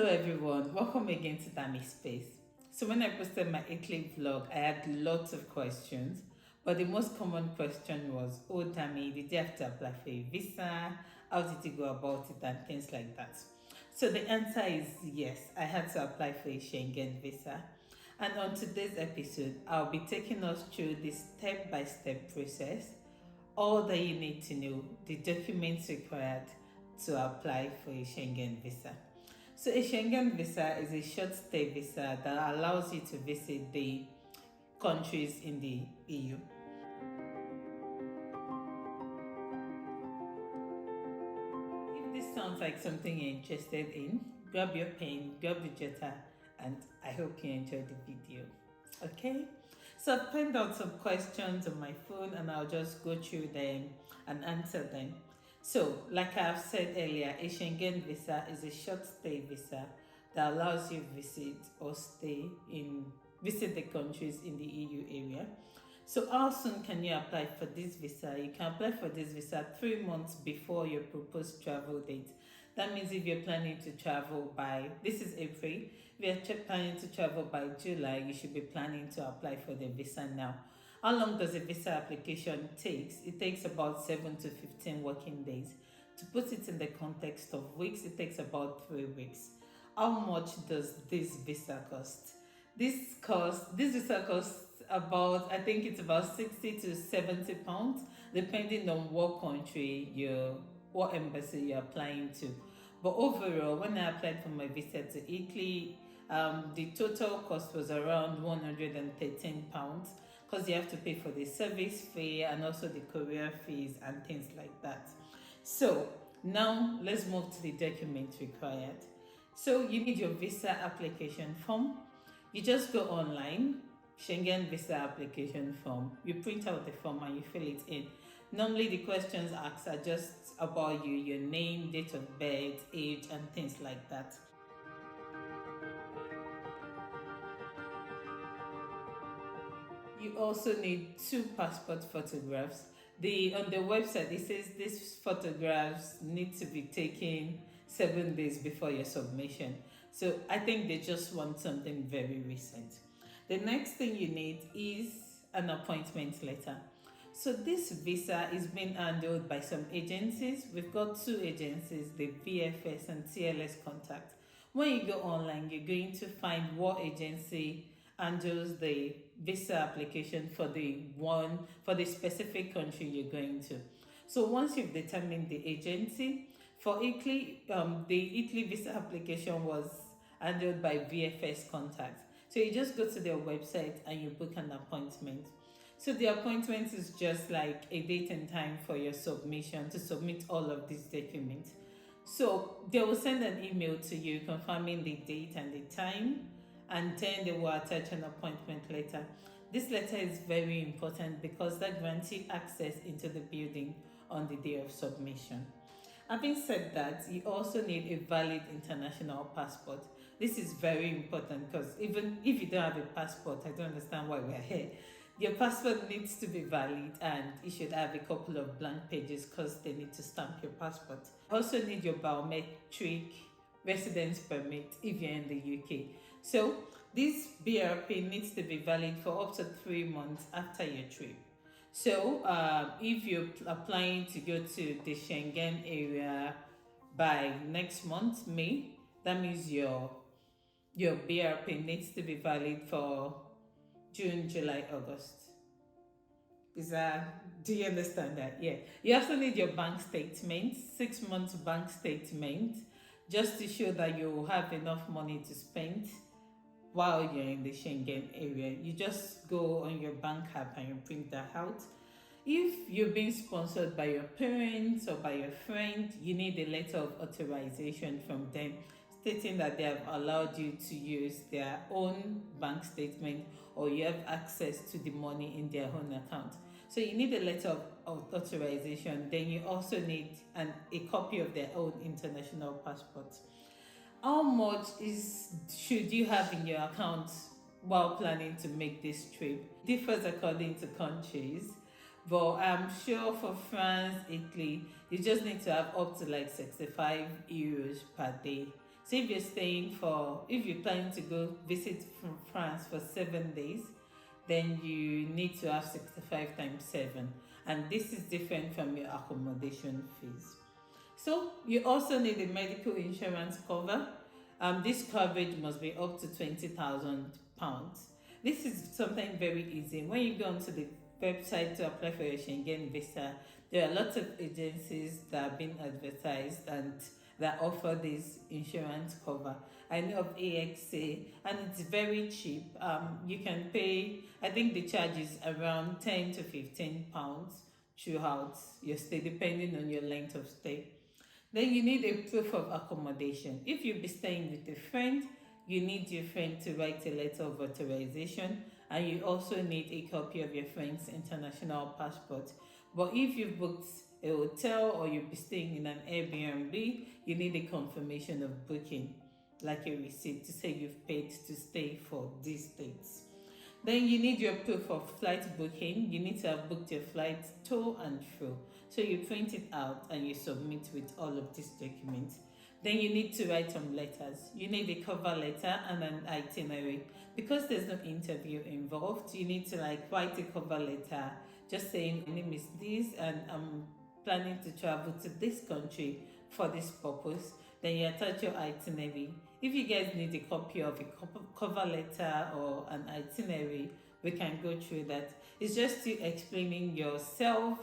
Hello everyone, welcome again to Dami Space. So when I posted my Italy vlog, I had lots of questions, but the most common question was, oh Dami, did you have to apply for a visa? How did you go about it and things like that? So the answer is yes, I had to apply for a Schengen visa. And on today's episode, I'll be taking us through the step-by-step process, all that you need to know, the documents required to apply for a Schengen visa. So a Schengen visa is a short stay visa that allows you to visit the countries in the EU. If this sounds like something you're interested in, grab your pen, grab the jotter, and I hope you enjoyed the video. Okay, so I've penned out some questions on my phone and I'll just go through them and answer them. So, like I've said earlier, a Schengen visa is a short stay visa that allows you visit the countries in the EU area. So how soon can you apply for this visa? You can apply for this visa 3 months before your proposed travel date. That means if you're planning to travel by, this is April, if you're planning to travel by July, you should be planning to apply for the visa now. How long does a visa application take? It takes about 7 to 15 working days. To put it in the context of weeks, it takes about 3 weeks. How much does this visa cost? This visa costs about, I think it's about 60 to 70 pounds, depending on what embassy you're applying to. But overall, when I applied for my visa to Italy, the total cost was around 113 pounds because you have to pay for the service fee and also the courier fees and things like that. So now let's move to the documents required. So you need your visa application form. You just go online, Schengen visa application form. You print out the form and you fill it in. Normally the questions asked are just about you, your name, date of birth, age, and things like that. You also need 2 passport photographs. On the website it says these photographs need to be taken 7 days before your submission. So I think they just want something very recent. The next thing you need is an appointment letter. So this visa is being handled by some agencies. We've got 2 agencies, the VFS and TLS Contact. When you go online, you're going to find what agency handles the visa application for the specific country you're going to. So once you've determined the agency, for Italy, the Italy visa application was handled by VFS Contact. So you just go to their website and you book an appointment. So the appointment is just like a date and time for your submission to submit all of these documents. So they will send an email to you confirming the date and the time, and then they will attach an appointment letter. This letter is very important because that grants you access into the building on the day of submission. Having said that, you also need a valid international passport. This is very important because even if you don't have a passport, I don't understand why we're here. Your passport needs to be valid and you should have a couple of blank pages because they need to stamp your passport. You also need your biometric residence permit if you're in the UK. So this BRP needs to be valid for up to 3 months after your trip. So if you're applying to go to the Schengen area by next month, May, that means your BRP needs to be valid for June, July, August. Do you understand that? Yeah. You also need your bank statement, 6 months bank statement, just to show that you have enough money to spend while you're in the Schengen area. You just go on your bank app and you print that out. If you're being sponsored by your parents or by your friend, you need a letter of authorization from them stating that they have allowed you to use their own bank statement or you have access to the money in their own account. So you need a letter of authorization. Then you also need a copy of their own international passport. How much should you have in your account while planning to make this trip? It differs according to countries, but I'm sure for France, Italy, you just need to have up to like 65 euros per day. So if you're planning to go visit from France for 7 days, then you need to have 65 times 7. And this is different from your accommodation fees. So you also need a medical insurance cover. This coverage must be up to £20,000. This is something very easy. When you go onto the website to apply for your Schengen Visa, there are lots of agencies that are being advertised and that offer this insurance cover. I know of AXA, and it's very cheap. You can pay, I think the charge is around £10 to £15 throughout your stay, depending on your length of stay. Then you need a proof of accommodation. If you'll be staying with a friend, you need your friend to write a letter of authorization, and you also need a copy of your friend's international passport. But if you've booked a hotel or you'll be staying in an Airbnb, you need a confirmation of booking, like a receipt to say you've paid to stay for these dates. Then you need your proof of flight booking. You need to have booked your flight to and fro. So you print it out and you submit with all of these documents. Then you need to write some letters. You need a cover letter and an itinerary. Because there's no interview involved, you need to write a cover letter just saying, my name is this and I'm planning to travel to this country for this purpose. Then you attach your itinerary. If you guys need a copy of a cover letter or an itinerary, we can go through that. It's just you explaining yourself.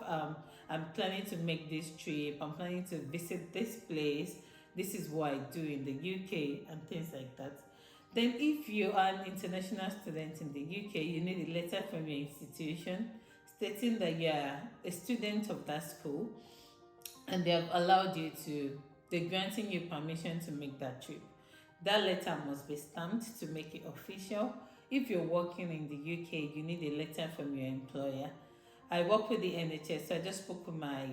I'm planning to make this trip. I'm planning to visit this place. This is what I do in the UK and things like that. Then if you are an international student in the UK, you need a letter from your institution stating that you are a student of that school and they have allowed you to, they're granting you permission to make that trip. That letter must be stamped to make it official. If you're working in the UK, you need a letter from your employer. I work with the NHS, so I just spoke with my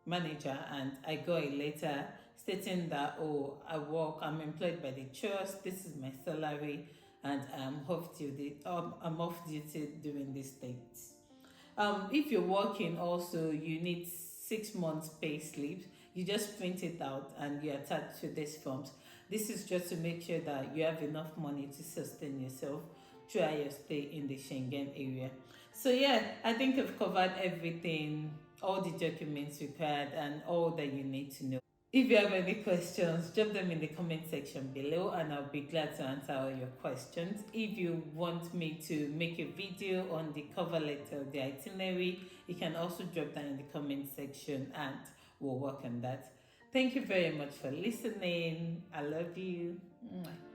manager and I got a letter stating that, I'm employed by the trust, this is my salary, and I'm off duty during these dates. If you're working also, you need 6 months pay slips. You just print it out and you attach to these forms. This is just to make sure that you have enough money to sustain yourself throughout your stay in the Schengen area. So yeah, I think I've covered everything, all the documents required and all that you need to know. If you have any questions, drop them in the comment section below and I'll be glad to answer all your questions. If you want me to make a video on the cover letter, the itinerary, you can also drop that in the comment section and we'll work on that. Thank you very much for listening. I love you. Mwah.